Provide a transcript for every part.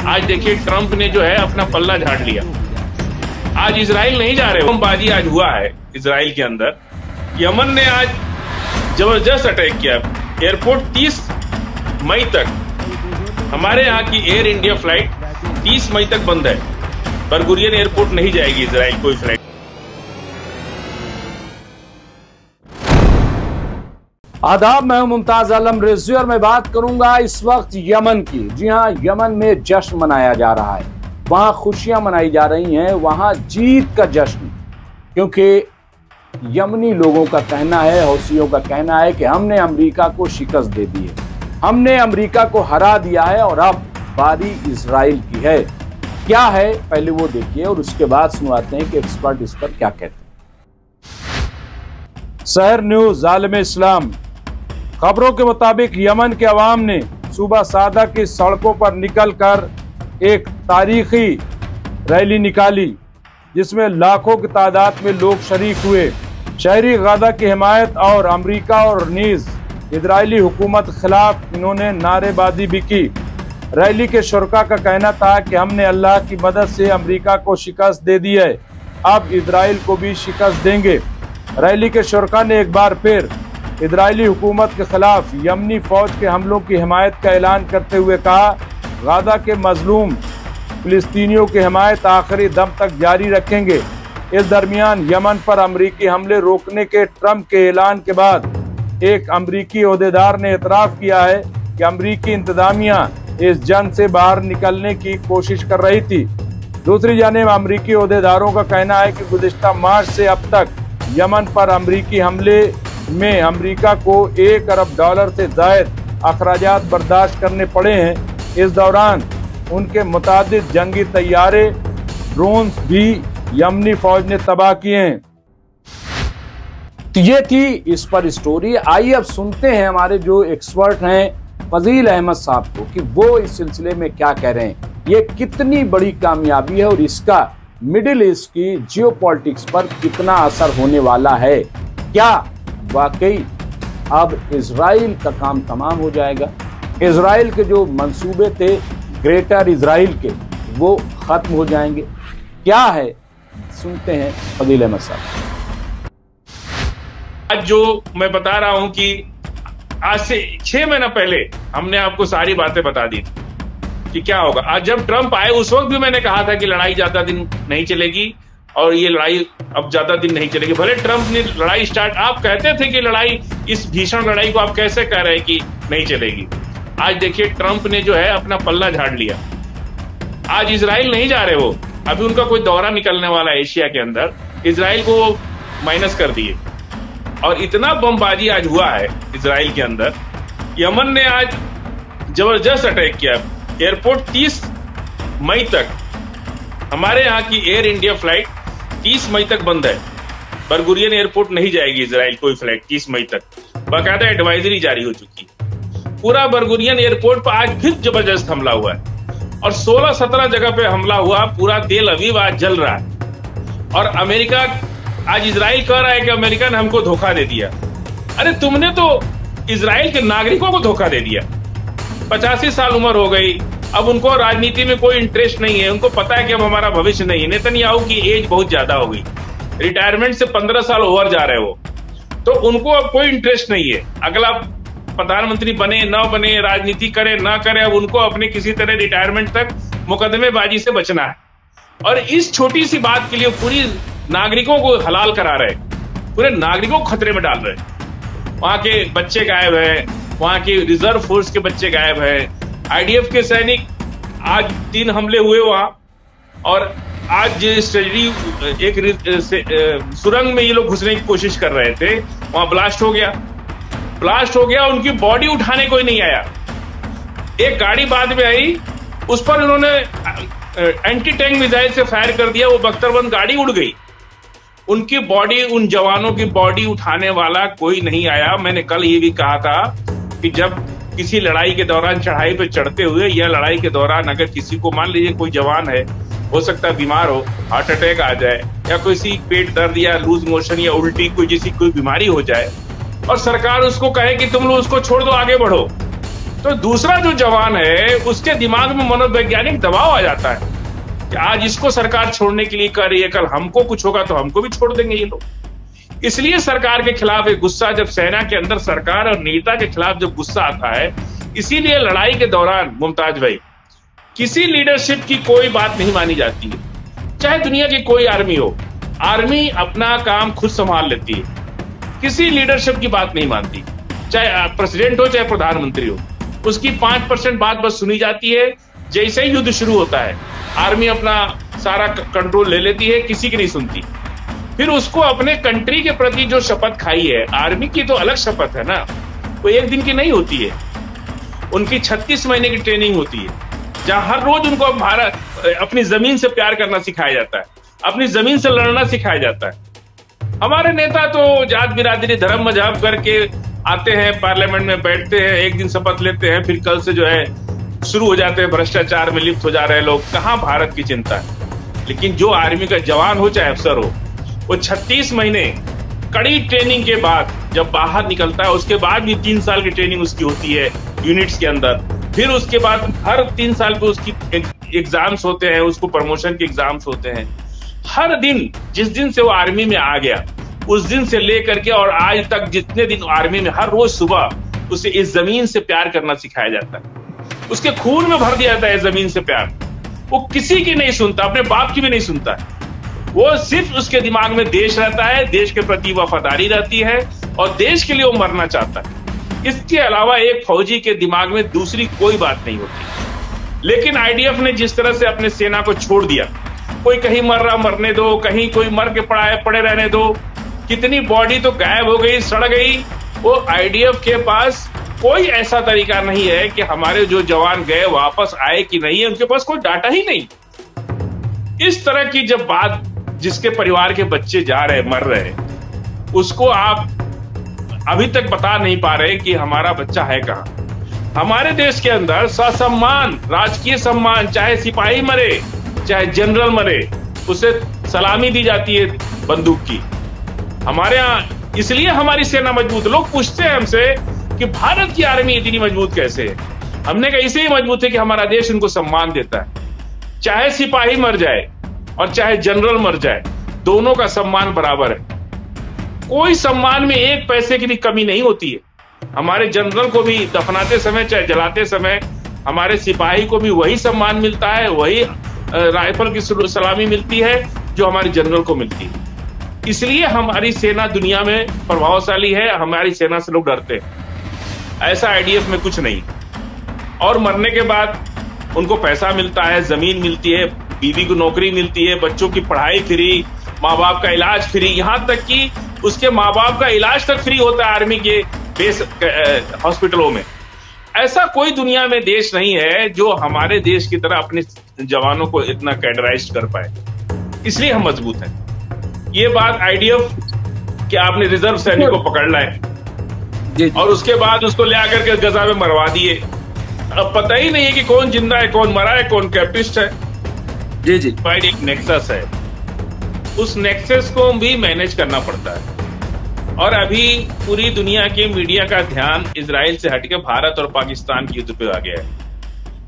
आज देखिए ट्रंप ने जो है अपना पल्ला झाड़ लिया। आज इजराइल नहीं जा रहे, बमबाजी आज हुआ है इजराइल के अंदर। यमन ने आज जबरदस्त अटैक किया। एयरपोर्ट 30 मई तक, हमारे यहाँ की एयर इंडिया फ्लाइट 30 मई तक बंद है। बरगुरियन एयरपोर्ट नहीं जाएगी इजराइल कोई फ्लाइट। आदाब, मैं हूं मुमताज आलम रिजवी और मैं बात करूंगा इस वक्त यमन की। जी हां, यमन में जश्न मनाया जा रहा है, वहां खुशियां मनाई जा रही हैं, वहां जीत का जश्न। क्योंकि यमनी लोगों का कहना है, हौसियों का कहना है कि हमने अमेरिका को शिकस्त दे दी है, हमने अमेरिका को हरा दिया है और अब बारी इजराइल की है। क्या है पहले वो देखिए और उसके बाद सुनवाते हैं कि एक्सपर्ट इस पर क्या कहते हैं। शहर न्यूज जालिम इस्लाम। खबरों के मुताबिक यमन के अवाम ने सुबह सादा की सड़कों पर निकलकर एक तारीखी रैली निकाली, जिसमें लाखों की तादाद में लोग शरीक हुए। शहरी गजा की हिमायत और अमेरिका और नीज इजरायली हुकूमत के खिलाफ इन्होंने नारेबाजी भी की। रैली के शुरका का कहना था कि हमने अल्लाह की मदद से अमेरिका को शिकस्त दे दी है, अब इजराइल को भी शिकस्त देंगे। रैली के शुरका ने एक बार फिर इजरायली हुकूमत के खिलाफ यमनी फौज के हमलों की हिमायत का ऐलान करते हुए कहा, गाजा के मजलूम फिलिस्तीनियों की हिमायत आखिरी दम तक जारी रखेंगे। इस दरमियान यमन पर अमरीकी हमले रोकने के ट्रंप के ऐलान के बाद एक अमरीकी ओहदेदार ने एतराफ़ किया है कि अमरीकी इंतजामिया इस जंग से बाहर निकलने की कोशिश कर रही थी। दूसरी जानिब अमरीकी ओहदेदारों का कहना है कि गुज़िश्ता मार्च से अब तक यमन पर अमरीकी हमले में अमरीका को $1 अरब से ज़ायद अखराजात बर्दाश्त करने पड़े हैं। इस दौरान उनके मुतादिद जंगी तैयारे, ड्रोन्स भी यमनी फौज ने तबाह किए हैं। तो ये थी इस पर स्टोरी। आइए अब सुनते हैं हमारे जो एक्सपर्ट हैं फजील अहमद साहब को कि वो इस सिलसिले में क्या कह रहे हैं। ये कितनी बड़ी कामयाबी है और इसका मिडिल ईस्ट की जियोपॉलिटिक्स पर कितना असर होने वाला है। क्या वाकई अब इजराइल का काम तमाम हो जाएगा? इजराइल के जो मंसूबे थे ग्रेटर इजराइल के, वो खत्म हो जाएंगे? क्या है, सुनते हैं फजील अहमद साहब। आज जो मैं बता रहा हूं कि आज से 6 महीना पहले हमने आपको सारी बातें बता दी कि क्या होगा। आज जब ट्रंप आए उस वक्त भी मैंने कहा था कि लड़ाई ज्यादा दिन नहीं चलेगी और ये लड़ाई अब ज्यादा दिन नहीं चलेगी। भले ट्रंप ने लड़ाई स्टार्ट, आप कहते थे कि लड़ाई, इस भीषण लड़ाई को आप कैसे कह रहे हैं कि नहीं चलेगी। आज देखिए ट्रंप ने जो है अपना पल्ला झाड़ लिया। आज इजराइल नहीं जा रहे, वो अभी उनका कोई दौरा निकलने वाला है एशिया के अंदर, इजराइल को वो माइनस कर दिए। और इतना बमबाजी आज हुआ है इजराइल के अंदर। यमन ने आज जबरदस्त अटैक किया। एयरपोर्ट 30 मई तक, हमारे यहाँ की एयर इंडिया फ्लाइट 30 मई तक बंद है। बरगुरियन एयरपोर्ट नहीं जाएगी इजराइल कोई फ्लाइट 30 मई तक। बाकायदा एडवाइजरी जारी हो चुकी है। पूरा बरगुरियन एयरपोर्ट पर आज फिर जबरदस्त हमला हुआ है और 16-17 जगह पे हमला हुआ। पूरा तेल अवीव आज जल रहा है और अमेरिका, आज इजराइल कह रहा है कि अमेरिका ने हमको धोखा दे दिया। अरे तुमने तो इजराइल के नागरिकों को धोखा दे दिया। 85 साल उम्र हो गई, अब उनको राजनीति में कोई इंटरेस्ट नहीं है। उनको पता है कि अब हमारा भविष्य नहीं है। नेतन्याहू की एज बहुत ज्यादा हो गई, रिटायरमेंट से 15 साल ओवर जा रहे हो, तो उनको अब कोई इंटरेस्ट नहीं है। अगला प्रधानमंत्री बने न बने, राजनीति करे ना करे, अब उनको अपने किसी तरह रिटायरमेंट तक मुकदमेबाजी से बचना है। और इस छोटी सी बात के लिए पूरी नागरिकों को हलाल करा रहे, पूरे नागरिकों को खतरे में डाल रहे। वहां के बच्चे गायब है, वहां की रिजर्व फोर्स के बच्चे गायब है, आईडीएफ के सैनिक, आज 3 हमले हुए वहां। और आज एक सुरंग में ये लोग घुसने की कोशिश कर रहे थे, वहां ब्लास्ट हो गया। उनकी बॉडी उठाने कोई नहीं आया। एक गाड़ी बाद में आई, उस पर उन्होंने एंटी टैंक मिसाइल से फायर कर दिया, वो बख्तरबंद गाड़ी उड़ गई। उनकी बॉडी, उन जवानों की बॉडी उठाने वाला कोई नहीं आया। मैंने कल ये भी कहा था कि जब किसी लड़ाई के दौरान चढ़ाई पे चढ़ते हुए या लड़ाई के दौरान अगर किसी को, मान लीजिए कोई जवान है, हो सकता है बीमार हो, हार्ट अटैक आ जाए या कोई पेट दर्द या लूज मोशन या उल्टी कोई बीमारी हो जाए और सरकार उसको कहे कि तुम लोग उसको छोड़ दो, आगे बढ़ो, तो दूसरा जो जवान है उसके दिमाग में मनोवैज्ञानिक दबाव आ जाता है कि आज इसको सरकार छोड़ने के लिए कर रही है, कल हमको कुछ होगा तो हमको भी छोड़ देंगे ये लोग। इसलिए सरकार के खिलाफ एक गुस्सा, जब सेना के अंदर सरकार और नेता के खिलाफ जब गुस्सा आता है, इसीलिए लड़ाई के दौरान मुमताज भाई किसी लीडरशिप की कोई बात नहीं मानी जाती है, चाहे दुनिया की कोई आर्मी हो। आर्मी अपना काम खुद संभाल लेती है, किसी लीडरशिप की बात नहीं मानती, चाहे प्रेसिडेंट हो चाहे प्रधानमंत्री हो। उसकी 5% बात बस सुनी जाती है। जैसे ही युद्ध शुरू होता है आर्मी अपना सारा कंट्रोल ले लेती है, किसी की नहीं सुनती। फिर उसको अपने कंट्री के प्रति जो शपथ खाई है, आर्मी की तो अलग शपथ है ना, वो एक दिन की नहीं होती है। उनकी 36 महीने की ट्रेनिंग होती है, जहां हर रोज उनको भारत अपनी जमीन से प्यार करना सिखाया जाता है, अपनी जमीन से लड़ना सिखाया जाता है। हमारे नेता तो जात बिरादरी धर्म मजहब करके आते हैं, पार्लियामेंट में बैठते हैं, एक दिन शपथ लेते हैं, फिर कल से जो है शुरू हो जाते हैं भ्रष्टाचार में लिप्त हो जा रहे लोग। कहां भारत की चिंता है। लेकिन जो आर्मी का जवान हो चाहे अफसर हो, वो 36 महीने कड़ी ट्रेनिंग के बाद जब बाहर निकलता है, उसके बाद भी 3 साल की ट्रेनिंग उसकी होती है यूनिट्स के अंदर। फिर उसके बाद हर 3 साल पे उसकी एग्जाम्स होते हैं, उसको प्रमोशन के एग्जाम्स होते हैं। हर दिन, जिस दिन से वो आर्मी में आ गया उस दिन से लेकर के और आज तक जितने दिन आर्मी में, हर रोज सुबह उसे इस जमीन से प्यार करना सिखाया जाता है। उसके खून में भर दिया जाता है जमीन से प्यार। वो किसी की नहीं सुनता, अपने बाप की भी नहीं सुनता है। वो सिर्फ उसके दिमाग में देश रहता है, देश के प्रति वफादारी रहती है और देश के लिए वो मरना चाहता है। इसके अलावा एक फौजी के दिमाग में दूसरी कोई बात नहीं होती। लेकिन आईडीएफ ने जिस तरह से अपने सेना को छोड़ दिया, कोई कहीं मर रहा मरने दो, कहीं कोई मर के पड़े रहने दो, कितनी बॉडी तो गायब हो गई, सड़ गई। वो आईडीएफ के पास कोई ऐसा तरीका नहीं है कि हमारे जो जवान गए वापस आए कि नहीं है, उनके पास कोई डाटा ही नहीं। इस तरह की जब बात, जिसके परिवार के बच्चे जा रहे मर रहे, उसको आप अभी तक बता नहीं पा रहे कि हमारा बच्चा है कहां। हमारे देश के अंदर ससम्मान, राजकीय सम्मान, चाहे सिपाही मरे चाहे जनरल मरे, उसे सलामी दी जाती है बंदूक की। हमारे यहाँ इसलिए हमारी सेना मजबूत। लोग पूछते हैं हमसे कि भारत की आर्मी इतनी मजबूत कैसे है। हमने कहा इसलिए मजबूत है कि हमारा देश उनको सम्मान देता है। चाहे सिपाही मर जाए और चाहे जनरल मर जाए, दोनों का सम्मान बराबर है। कोई सम्मान में एक पैसे की भी कमी नहीं होती है। हमारे जनरल को भी दफनाते समय चाहे जलाते समय हमारे सिपाही को भी वही सम्मान मिलता है, वही राइफल की सलामी मिलती है जो हमारे जनरल को मिलती है। इसलिए हमारी सेना दुनिया में प्रभावशाली है, हमारी सेना से लोग डरते हैं। ऐसा आईडीएफ में कुछ नहीं। और मरने के बाद उनको पैसा मिलता है, जमीन मिलती है, बीवी को नौकरी मिलती है, बच्चों की पढ़ाई फ्री, माँ बाप का इलाज फ्री, यहां तक कि उसके माँ बाप का इलाज तक फ्री होता है आर्मी के बेस हॉस्पिटलों में। ऐसा कोई दुनिया में देश नहीं है जो हमारे देश की तरह अपने जवानों को इतना कैडराइज कर पाए। इसलिए हम मजबूत हैं। ये बात आईडीएफ कि आपने रिजर्व सैनिक को पकड़ लाए और उसके बाद उसको ले आकर के गजा में मरवा दिए। अब पता ही नहीं है कि कौन जिंदा है, कौन मरा है, कौन कैप्टिस्ट है। जी जी, एक नेक्सस है, उस नेक्सस को भी मैनेज करना पड़ता है। और अभी पूरी दुनिया के मीडिया का ध्यान इजराइल से हटके भारत और पाकिस्तान के युद्ध पे आ गया है।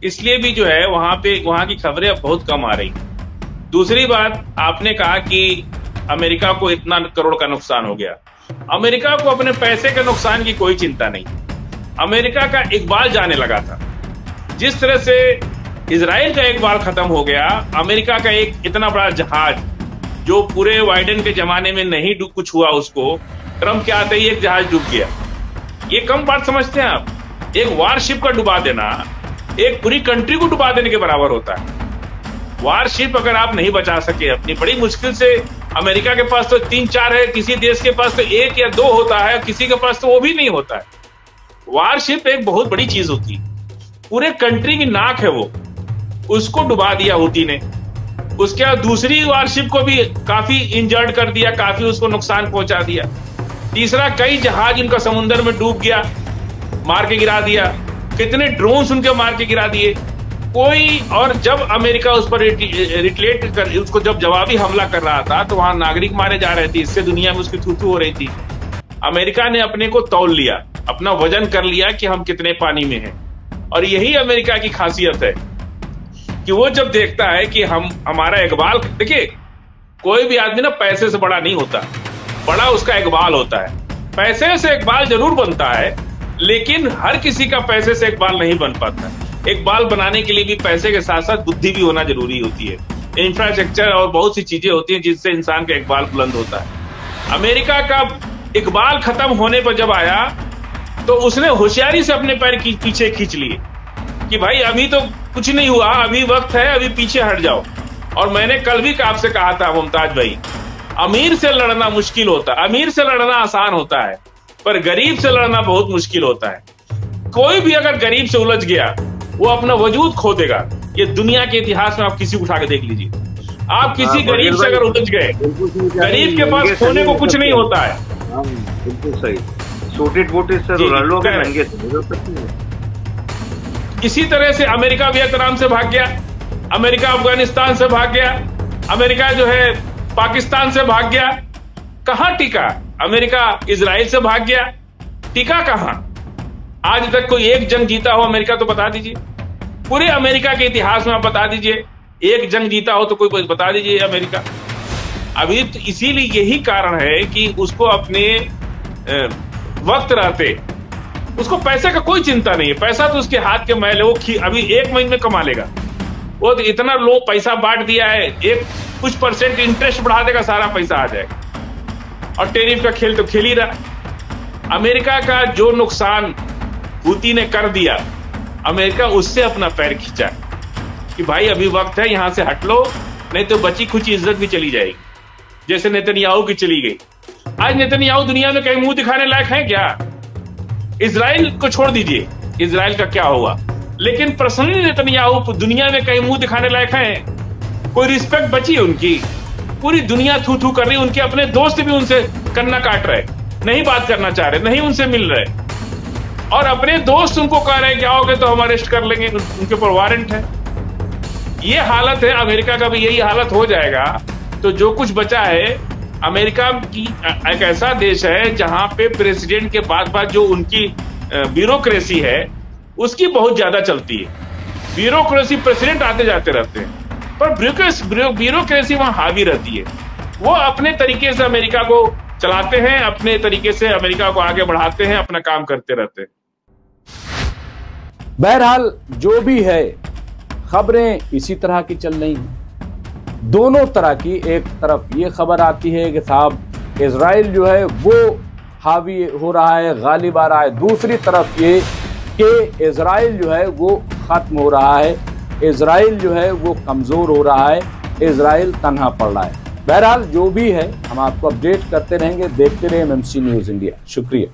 इसलिए भी जो है वहां की खबरें अब बहुत कम आ रही। दूसरी बात, आपने कहा कि अमेरिका को इतना करोड़ का नुकसान हो गया। अमेरिका को अपने पैसे के नुकसान की कोई चिंता नहीं। अमेरिका का इकबाल जाने लगा था। जिस तरह से इजराइल का इकबाल खत्म हो गया, अमेरिका का एक इतना बड़ा जहाज जो पूरे बाइडेन के जमाने में नहीं कुछ हुआ, उसको ट्रंप के आते ही एक जहाज डूब गया। ये कम बात समझते हैं आप? एक वारशिप का डुबा देना एक पूरी कंट्री को डुबा देने के बराबर होता है। वारशिप अगर आप नहीं बचा सके अपनी, बड़ी मुश्किल से, अमेरिका के पास तो 3-4 है, किसी देश के पास तो 1 या 2 होता है, किसी के पास तो वो भी नहीं होता है। वारशिप एक बहुत बड़ी चीज होती है, पूरे कंट्री की नाक है वो। उसको डुबा दिया हुती ने। उसके बाद दूसरी वारशिप को भी काफी इंजर्ड कर दिया, काफी उसको नुकसान पहुंचा दिया। तीसरा, कई जहाज उनका समुद्र में डूब गया, मार के गिरा दिया। कितने ड्रोन्स उनके मार के गिरा दिए कोई। और जब अमेरिका उस पर रिटेलिएट कर, उसको जब जवाबी हमला कर रहा था, तो वहां नागरिक मारे जा रहे थे। इससे दुनिया में उसकी थू-थू हो रही थी। अमेरिका ने अपने को तौल लिया, अपना वजन कर लिया कि हम कितने पानी में हैं। और यही अमेरिका की खासियत है कि वो जब देखता है कि हमारा इकबाल, देखिए कोई भी आदमी ना पैसे से बड़ा नहीं होता, बड़ा उसका इकबाल होता है। पैसे से इकबाल जरूर बनता है, लेकिन हर किसी का पैसे से इकबाल नहीं बन पाता। इकबाल बनाने के लिए भी पैसे के साथ साथ बुद्धि भी होना जरूरी होती है, इंफ्रास्ट्रक्चर और बहुत सी चीजें होती हैं जिससे इंसान का इकबाल बुलंद होता है। अमेरिका का इकबाल खत्म होने पर जब आया तो उसने होशियारी से अपने पैर पीछे खींच लिए कि भाई अभी तो कुछ नहीं हुआ, अभी वक्त है, अभी पीछे हट जाओ। और मैंने कल भी आपसे कहा था मुमताज भाई, अमीर से लड़ना मुश्किल होता है, अमीर से लड़ना आसान होता है, पर गरीब से लड़ना बहुत मुश्किल होता है। कोई भी अगर गरीब से उलझ गया वो अपना वजूद खो देगा। ये दुनिया के इतिहास में आप किसी उठा के देख लीजिए, आप किसी गरीब से अगर उलझ गए, गरीब के पास खोने को कुछ नहीं होता है। बिल्कुल सही, सूटेड वोटेड से लड़ महंगे से। इसी तरह से अमेरिका वियतनाम से भाग गया, अमेरिका अफगानिस्तान से भाग गया, अमेरिका जो है पाकिस्तान से भाग गया। कहां टिका? अमेरिका इजराइल से भाग गया, टिका कहां? आज तक कोई एक जंग जीता हो अमेरिका तो बता दीजिए, पूरे अमेरिका के इतिहास में आप बता दीजिए एक जंग जीता हो तो कोई बता दीजिए अमेरिका। अभी तो इसीलिए यही कारण है कि उसको अपने वक्त रहते उसको पैसे का कोई चिंता नहीं है। पैसा तो उसके हाथ के मैल है, वो अभी 1 महीने में कमा लेगा। वो तो इतना लो पैसा बांट दिया है, एक कुछ परसेंट इंटरेस्ट बढ़ा देगा, सारा पैसा आ जाएगा। और टेरिफ का खेल तो खेल ही रहा। अमेरिका का जो नुकसान हूती ने कर दिया, अमेरिका उससे अपना पैर खींचा कि भाई अभी वक्त है, यहां से हट लो, नहीं तो बची कुछ इज्जत भी चली जाएगी, जैसे नेतन्याहू की चली गई। आज नेतन्याहू दुनिया में कहीं मुंह दिखाने लायक है क्या? इजराइल को छोड़ दीजिए, इजराइल का क्या होगा, लेकिन पर्सनली नेतन्याहू दुनिया में कहीं मुंह दिखाने लायक है? कोई रिस्पेक्ट बची है उनकी? पूरी दुनिया थू थू कर रही, उनके अपने दोस्त भी उनसे कन्ना काट रहे, नहीं बात करना चाह रहे, नहीं उनसे मिल रहे, और अपने दोस्त उनको कह रहे हैं कि आओगे तो हम अरेस्ट कर लेंगे, उनके ऊपर वारंट है। ये हालत है अमेरिका का भी, यही हालत हो जाएगा तो जो कुछ बचा है। अमेरिका की एक ऐसा देश है जहां पे प्रेसिडेंट के बाद जो उनकी ब्यूरोक्रेसी है उसकी बहुत ज्यादा चलती है। ब्यूरोक्रेसी, प्रेसिडेंट आते जाते रहते हैं, पर ब्यूरोक्रेसी वहां हावी रहती है। वो अपने तरीके से अमेरिका को चलाते हैं, अपने तरीके से अमेरिका को आगे बढ़ाते हैं, अपना काम करते रहते हैं। बहरहाल जो भी है, खबरें इसी तरह की चल रही हैं, दोनों तरह की। एक तरफ ये खबर आती है कि साहब इजराइल जो है वो हावी हो रहा है, गालिब आ रहा है। दूसरी तरफ ये कि इजराइल जो है वो खत्म हो रहा है, इजराइल जो है वो कमजोर हो रहा है, इजराइल तन्हा पड़ रहा है। बहरहाल जो भी है हम आपको अपडेट करते रहेंगे। देखते रहे MMC न्यूज़ इंडिया। शुक्रिया।